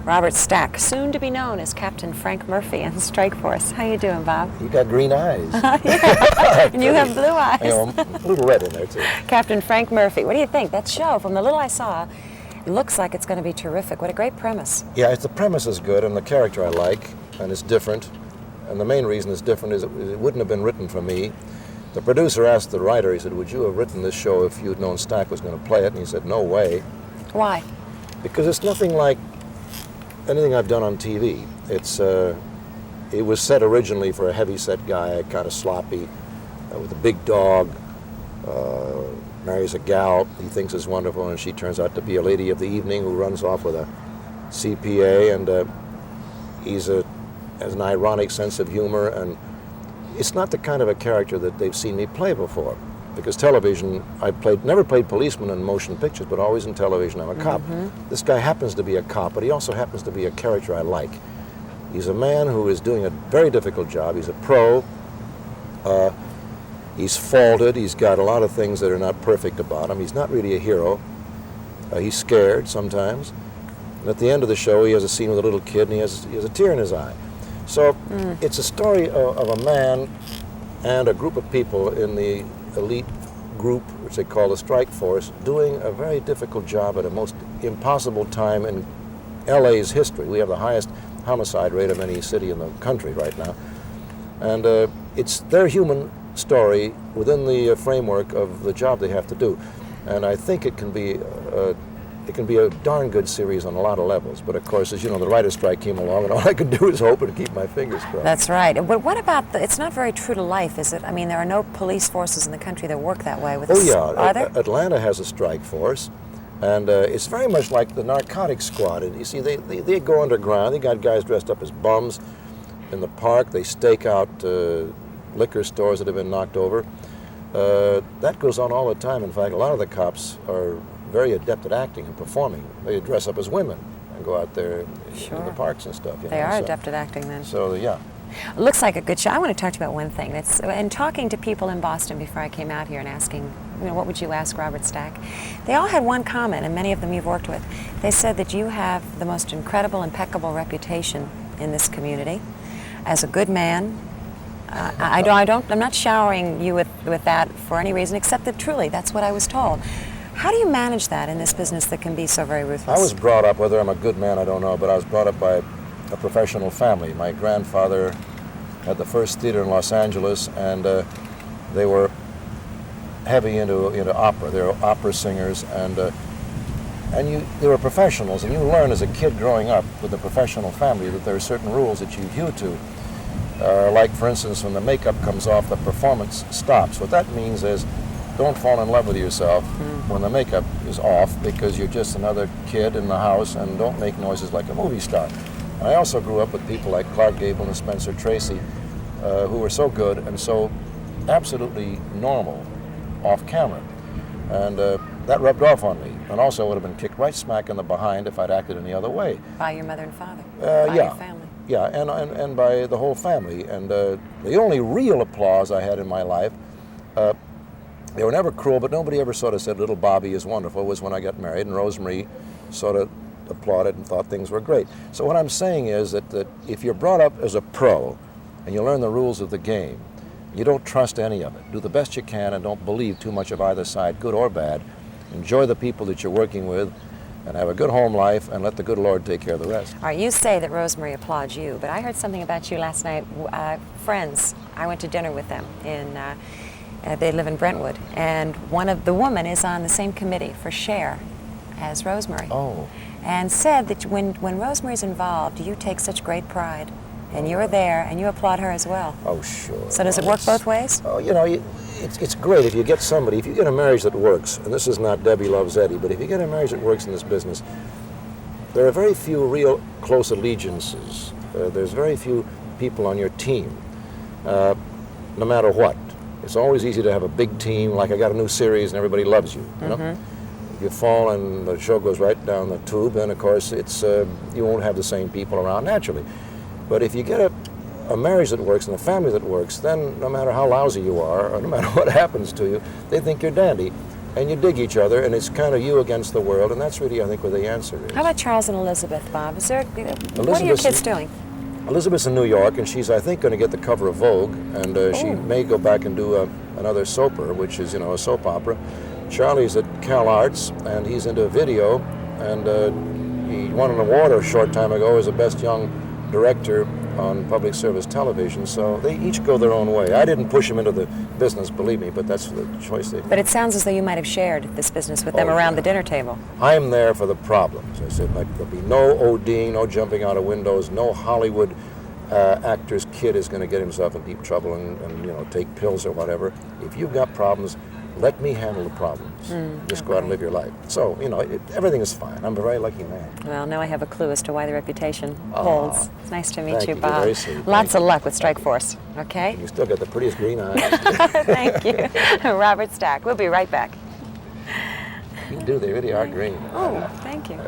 Robert Stack, soon to be known as Captain Frank Murphy in Strike Force. How you doing, Bob? You got green eyes. Yeah. And you have blue eyes. You know, a little red in there, too. Captain Frank Murphy. What do you think? That show, from the little I saw, it looks like it's going to be terrific. What a great premise. Yeah, the premise is good, and the character I like, and it's different. And the main reason it's different is it wouldn't have been written for me. The producer asked the writer, he said, would you have written this show if you'd known Stack was going to play it? And he said, no way. Why? Because it's nothing like anything I've done on TV. It was set originally for a heavy-set guy, kind of sloppy, with a big dog, marries a gal he thinks is wonderful, and she turns out to be a lady of the evening who runs off with a CPA, and has an ironic sense of humor, and it's not the kind of a character that they've seen me play before. Because television, never played policeman in motion pictures, but always in television I'm a cop. Mm-hmm. This guy happens to be a cop, but he also happens to be a character I like. He's a man who is doing a very difficult job. He's a pro. He's faulted. He's got a lot of things that are not perfect about him. He's not really a hero. He's scared sometimes. And at the end of the show, he has a scene with a little kid, and he has a tear in his eye. So it's a story of a man and a group of people in the elite group, which they call the Strike Force, doing a very difficult job at a most impossible time in LA's history. We have the highest homicide rate of any city in the country right now. And it's their human story within the framework of the job they have to do. And I think it can be a darn good series on a lot of levels. But of course, as you know, the writer's strike came along, and all I could do is hope and keep my fingers crossed. That's right. But what about it's not very true to life, is it? I mean, there are no police forces in the country that work that way. Are there? Atlanta has a strike force, and it's very much like the narcotics squad. And you see, they go underground. They got guys dressed up as bums in the park. They stake out liquor stores that have been knocked over. That goes on all the time. In fact, a lot of the cops are very adept at acting and performing. They dress up as women and go out there in the parks and stuff. They are adept at acting then. So, yeah. It looks like a good show. I want to talk to you about one thing. And talking to people in Boston before I came out here and asking, what would you ask Robert Stack? They all had one comment, and many of them you've worked with. They said that you have the most incredible, impeccable reputation in this community as a good man. I'm not showering you with that for any reason, except that truly, that's what I was told. How do you manage that in this business that can be so very ruthless? I was brought up, whether I'm a good man, I don't know, but I was brought up by a professional family. My grandfather had the first theater in Los Angeles, and they were heavy into opera. They were opera singers, and they were professionals, and you learn as a kid growing up with a professional family that there are certain rules that you adhere to. Like, for instance, when the makeup comes off, the performance stops. What that means is don't fall in love with yourself when the makeup is off, because you're just another kid in the house, and don't make noises like a movie star. And I also grew up with people like Clark Gable and Spencer Tracy, who were so good and so absolutely normal off camera. And that rubbed off on me. And also I would have been kicked right smack in the behind if I'd acted any other way. By your mother and father? By your family? Yeah, and by the whole family. And the only real applause I had in my life, they were never cruel, but nobody ever sort of said, little Bobby is wonderful, was when I got married, and Rosemary sort of applauded and thought things were great. So what I'm saying is that if you're brought up as a pro, and you learn the rules of the game, you don't trust any of it. Do the best you can, and don't believe too much of either side, good or bad. Enjoy the people that you're working with, and have a good home life, and let the good Lord take care of the rest. All right, you say that Rosemary applauds you, but I heard something about you last night. Friends, I went to dinner with them they live in Brentwood, and the woman is on the same committee for Share as Rosemary. Oh. And said that when Rosemary's involved, you take such great pride, and you're there, and you applaud her as well. Oh, sure. So does it work both ways? Oh, it's great if you get somebody, if you get a marriage that works, and this is not Debbie Loves Eddie, but if you get a marriage that works in this business, there are very few real close allegiances. There's very few people on your team, no matter what. It's always easy to have a big team, like I got a new series and everybody loves you, you know? If you fall and the show goes right down the tube, then of course you won't have the same people around naturally. But if you get a marriage that works and a family that works, then no matter how lousy you are, or no matter what happens to you, they think you're dandy. and you dig each other, and it's kind of you against the world, and that's really, I think, where the answer is. How about Charles and Elizabeth, Bob? What are your Elizabeth's- kids doing? Elizabeth's in New York, and she's, I think, going to get the cover of Vogue, and she may go back and do another soaper, which is, a soap opera. Charlie's at Cal Arts, and he's into video, and he won an award a short time ago as the best young director on public service television, so they each go their own way. I didn't push them into the business, believe me, but that's the choice they made. But it sounds as though you might have shared this business with them around the dinner table. I'm there for the problems. I said, like, there'll be no ODing, no jumping out of windows, no Hollywood actor's kid is going to get himself in deep trouble and take pills or whatever. If you've got problems, let me handle the problems. Just go out and live your life. So, everything is fine. I'm a very lucky man. Well, now I have a clue as to why the reputation holds. It's nice to meet Thank you, you. Bob. You're very sweet. Lots of luck with Strike Force, okay? You still got the prettiest green eyes. Thank you. Robert Stack. We'll be right back. You do. They really are green. Oh, thank you.